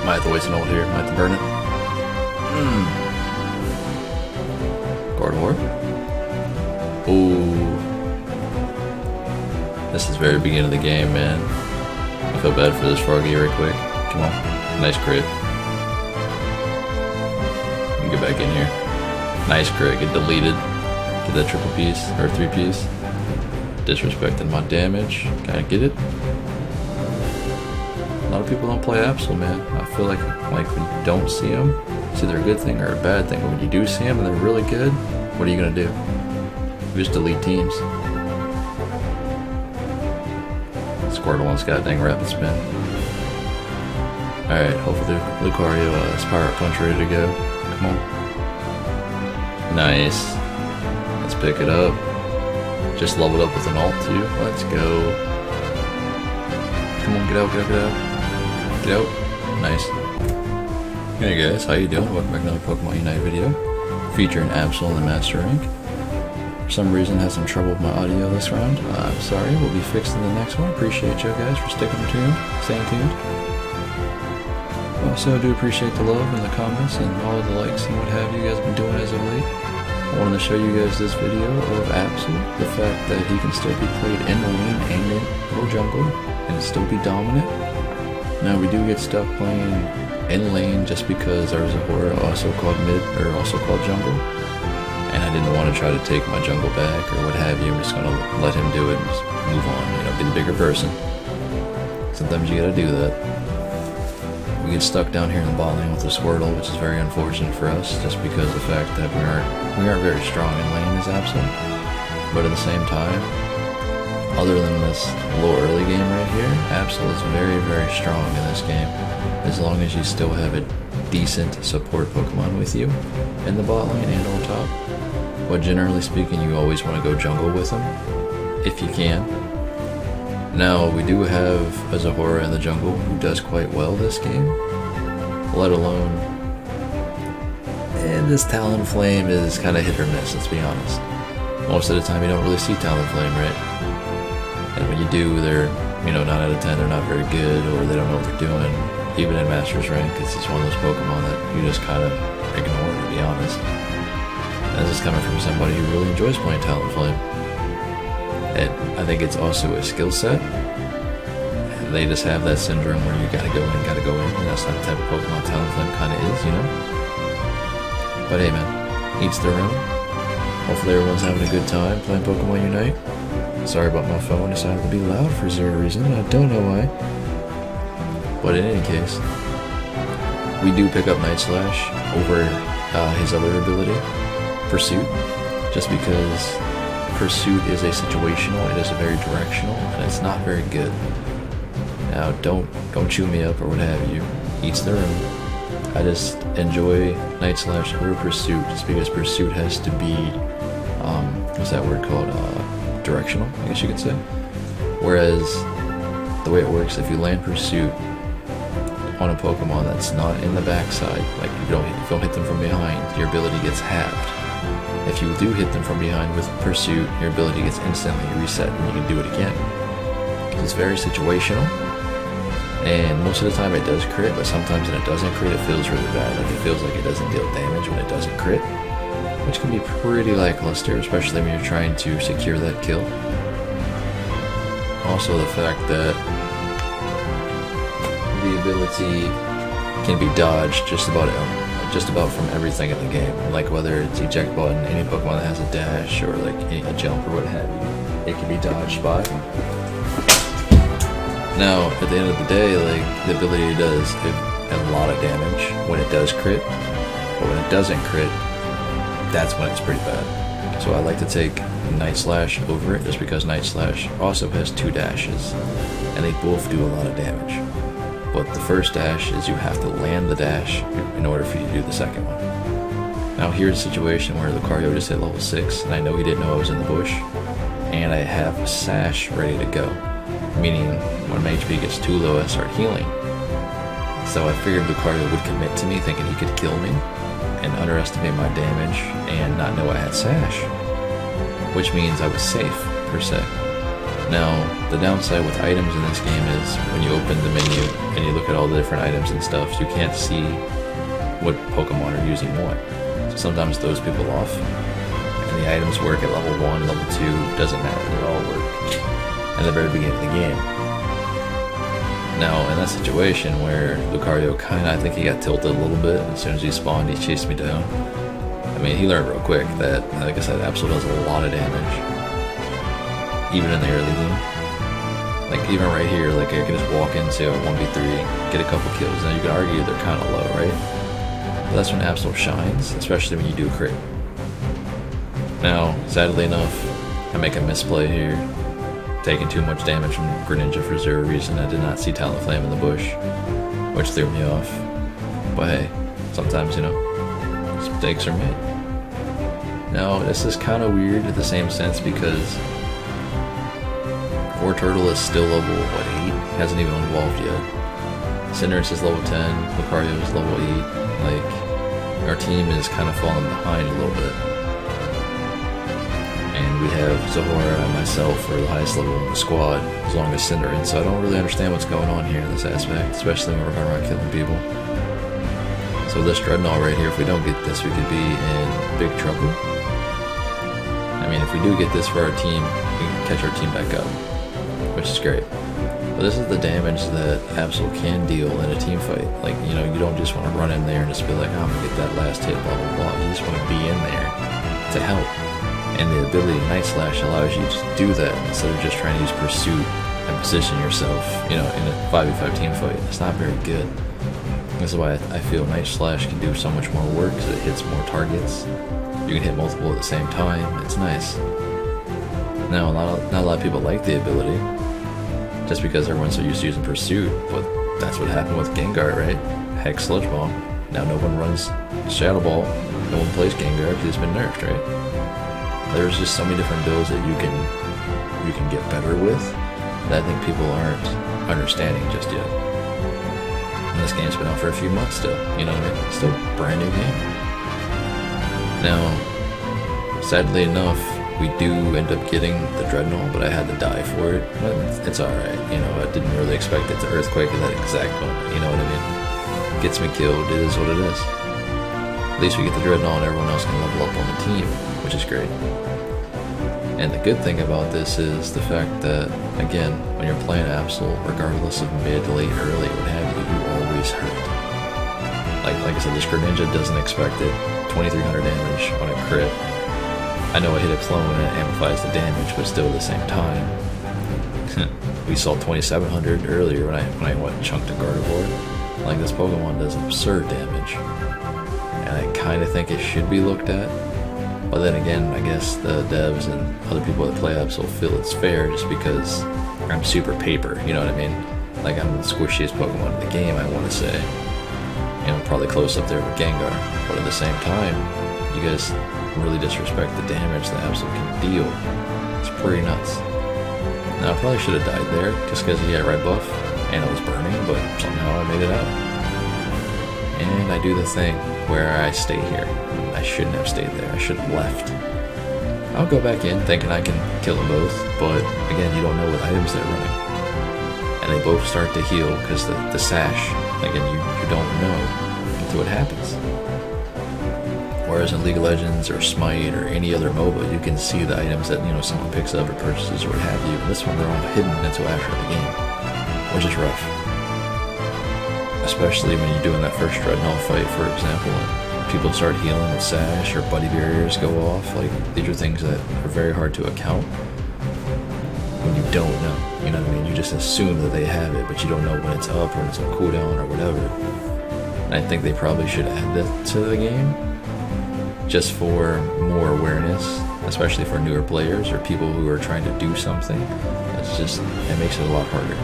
Might have to waste an ult here. Might have to burn it. Guard War. Ooh. This is very beginning of the game, man. I feel bad for this Froggy right quick. Come on. Nice crit. Get back in here. Nice crit. Get deleted. Get that triple piece. Or 3-piece. Disrespecting my damage. Can I get it? A lot of people don't play Absol, man. I feel like when you don't see them, it's either a good thing or a bad thing. But when you do see them and they're really good, what are you going to do? You just delete teams. Squirtle got dang rapid spin. Alright, hopefully Lucario is Pirate Punch ready to go. Come on. Nice. Let's pick it up. Just leveled up with an ult too. Let's go. Come on, get out, get out, get out. Get out. Nice. Hey guys, how you doing? Welcome back to another Pokemon Unite video. Featuring Absol in the Master Rank. For some reason had some trouble with my audio this round. I'm sorry, we'll be fixing the next one. Appreciate you guys for sticking tuned, staying tuned. Also, I do appreciate the love and the comments and all the likes and what have you guys been doing as of late. I wanted to show you guys this video of Absol, the fact that he can still be played in the lane and in low jungle and still be dominant. Now we do get stuck playing in lane just because our Zahora also called mid or also called jungle. And I didn't want to try to take my jungle back or what have you. I'm just gonna let him do it and just move on, you know, be the bigger person. Sometimes you gotta do that. We get stuck down here in the bot lane with the Squirtle, which is very unfortunate for us, just because of the fact that we aren't very strong in lane as Absol. But at the same time, other than this little early game right here, Absol is very, very strong in this game. As long as you still have a decent support Pokemon with you in the bot lane and on top. But generally speaking, you always want to go jungle with them, if you can. Now, we do have a Zahora in the jungle who does quite well this game, let alone... And this Talonflame is kind of hit or miss, let's be honest. Most of the time you don't really see Talonflame, right? And when you do, they're, 9 out of 10, they're not very good, or they don't know what they're doing. Even in Master's Rank, it's just one of those Pokemon that you just kind of ignore, to be honest. And this is coming from somebody who really enjoys playing Talonflame. And I think it's also a skill set. They just have that syndrome where you gotta go in, and that's not the type of Pokemon Talonflame kind of is, But hey man, each their own. Hopefully everyone's having a good time playing Pokemon Unite. Sorry about my phone, decided to be loud for zero reason, I don't know why. But in any case, we do pick up Night Slash over his other ability, Pursuit, just because Pursuit is a situational, it is a very directional, and it's not very good. Now, don't chew me up or what have you. Each their own. I just enjoy Night Slash over Pursuit just because Pursuit has to be, what's that word called? Directional, I guess you could say. Whereas the way it works, if you land Pursuit on a Pokemon that's not in the backside, like if you don't hit them from behind, your ability gets halved. If you do hit them from behind with Pursuit, your ability gets instantly reset and you can do it again. It's very situational, and most of the time it does crit, but sometimes when it doesn't crit, it feels really bad. Like it feels like it doesn't deal damage when it doesn't crit, which can be pretty lackluster, especially when you're trying to secure that kill. Also the fact that the ability can be dodged just about from everything in the game, like whether it's eject button, any Pokemon that has a dash, or like a jump or what have you, it can be dodged by. Now, at the end of the day, like the ability does a lot of damage when it does crit, but when it doesn't crit, that's when it's pretty bad. So I like to take Night Slash over it, just because Night Slash also has 2 dashes, and they both do a lot of damage. But the first dash is you have to land the dash in order for you to do the second one. Now here's a situation where Lucario just hit level 6, and I know he didn't know I was in the bush, and I have a SASH ready to go, meaning when my HP gets too low I start healing. So I figured Lucario would commit to me thinking he could kill me, and underestimate my damage, and not know I had SASH, which means I was safe, per se. Now, the downside with items in this game is when you open the menu and you look at all the different items and stuff, you can't see what Pokemon are using what. So sometimes those people off, and the items work at level 1, level 2, doesn't matter, they all work at the very beginning of the game. Now, in that situation where Lucario kinda, I think he got tilted a little bit, as soon as he spawned, he chased me down. I mean, he learned real quick that, like I said, Absol does a lot of damage, even in the early game. Like, even right here, like, I could just walk into a 1v3, get a couple kills, and you can argue they're kinda low, right? But that's when Absol shines, especially when you do a crit. Now, sadly enough, I make a misplay here, taking too much damage from Greninja for zero reason. I did not see Talonflame in the bush, which threw me off. But hey, sometimes, you know, mistakes are made. Now, this is kind of weird in the same sense because Turtle is still level, what, 8? Hasn't even evolved yet. Cinderace is level 10, Lucario is level 8. Like, our team is kind of falling behind a little bit. And we have Zahora and myself are the highest level in the squad, as long as Cinderace, so I don't really understand what's going on here in this aspect, especially when we're going around killing people. So this Dreadnought right here, if we don't get this, we could be in big trouble. I mean, if we do get this for our team, we can catch our team back up, which is great. But this is the damage that Absol can deal in a team fight. Like, you know, you don't just want to run in there and just be like, oh, I'm going to get that last hit, blah, blah, blah. You just want to be in there to help. And the ability Night Slash allows you to do that instead of just trying to use Pursuit and position yourself, you know, in a 5v5 team fight. It's not very good. This is why I feel Night Slash can do so much more work, because it hits more targets. You can hit multiple at the same time. It's nice. Now, not a lot of people like the ability, just because everyone's so used to using Pursuit, but that's what happened with Gengar, right? Hex Sludge Bomb. Now no one runs Shadow Ball, no one plays Gengar because it's been nerfed, right? There's just so many different builds that you can get better with that I think people aren't understanding just yet. And this game's been out for a few months still, you know what I mean? It's still a brand new game. Now, sadly enough, we do end up getting the Dreadnought, but I had to die for it. But it's alright, you know, I didn't really expect it to Earthquake at that exact moment, you know what I mean? It gets me killed, it is what it is. At least we get the Dreadnought and everyone else can level up on the team, which is great. And the good thing about this is the fact that, again, when you're playing Absol, regardless of mid, late, early, what have you, you always hurt. Like I said, this Greninja doesn't expect it. 2300 damage on a crit. I know I hit a clone and it amplifies the damage, but still at the same time. We saw 2700 earlier when I went chunked a Gardevoir. Like, this Pokemon does absurd damage. And I kind of think it should be looked at. But then again, I guess the devs and other people that play Absol feel it's fair just because I'm super paper, you know what I mean? Like, I'm the squishiest Pokemon in the game, I want to say. You know, probably close up there with Gengar. But at the same time, you guys really disrespect the damage that Absol can deal. It's pretty nuts. Now, I probably should have died there just because he had red buff and I was burning, but somehow I made it out. And I do the thing where I stay here. I shouldn't have stayed there. I should have left. I'll go back in thinking I can kill them both, but again, you don't know what items they're running. And they both start to heal because the SASH, again, you don't know until it happens. Whereas in League of Legends or Smite or any other MOBA, you can see the items that, you know, someone picks up or purchases or what have you. And this one, they're all hidden until after the game, which is rough. Especially when you're doing that first Dreadnought fight, for example, and people start healing with SASH or buddy barriers go off. Like, these are things that are very hard to account when you don't know. You know what I mean? You just assume that they have it, but you don't know when it's up or when it's on cooldown or whatever. And I think they probably should add that to the game, just for more awareness, especially for newer players or people who are trying to do something. It makes it a lot harder.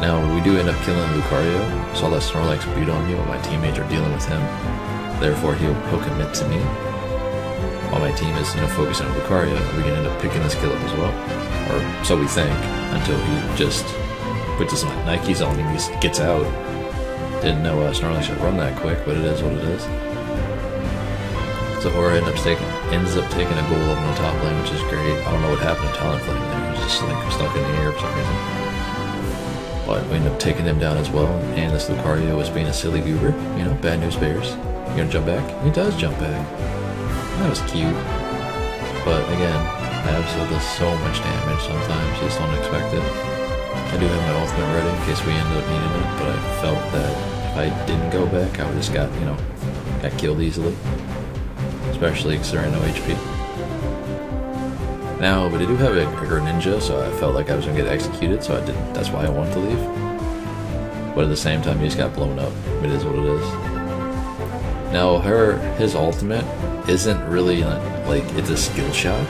Now, we do end up killing Lucario, so I'll let Snorlax beat on me while my teammates are dealing with him. Therefore, he'll commit to me. While my team is, you know, focusing on Lucario, we can end up picking this kill up as well. Or so we think, until he just puts his Nikes on and he gets out. Didn't know Snorlax should run that quick, but it is what it is. Zahora ends up taking a goal up in the top lane, which is great. I don't know what happened to Talonflame there. He just like stuck in the air for some reason. But we ended up taking him down as well, and this Lucario was being a silly goober. You know, bad news bears. You gonna jump back? He does jump back. That was cute. But again, Absol does so much damage sometimes, you just don't expect it. I do have my ultimate ready in case we end up needing it, but I felt that if I didn't go back, I would just got killed easily. Especially because there ain't no HP. Now, but I do have a Greninja, so I felt like I was gonna get executed, so I didn't. That's why I wanted to leave. But at the same time, he just got blown up. It is what it is. Now, his ultimate isn't really like it's a skill shot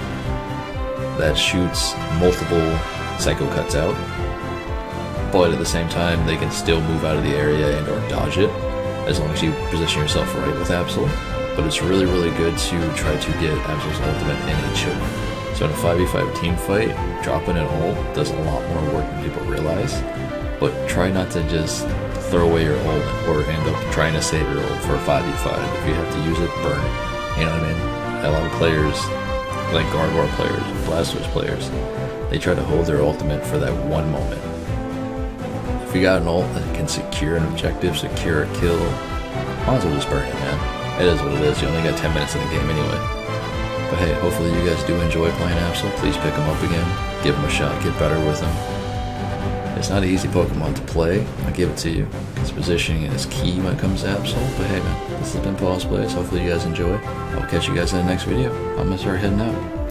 that shoots multiple Psycho Cuts out, but at the same time, they can still move out of the area and or dodge it as long as you position yourself right with Absol. But it's really, really good to try to get Absol's ultimate in a choke. So in a 5v5 team fight, dropping an ult does a lot more work than people realize. But try not to just throw away your ult or end up trying to save your ult for a 5v5. If you have to use it, burn it. You know what I mean? A lot of players, like Gardevoir players, Blastoise players, they try to hold their ultimate for that one moment. If you got an ult that can secure an objective, secure a kill, might as well just burn it, man. It is what it is. You only got 10 minutes in the game anyway. But hey, hopefully you guys do enjoy playing Absol. Please pick him up again. Give him a shot. Get better with him. It's not an easy Pokemon to play. I give it to you. Because positioning is key when it comes to Absol. But hey man, this has been Pawseplays. Hopefully you guys enjoy. I'll catch you guys in the next video. I'm going to start heading out.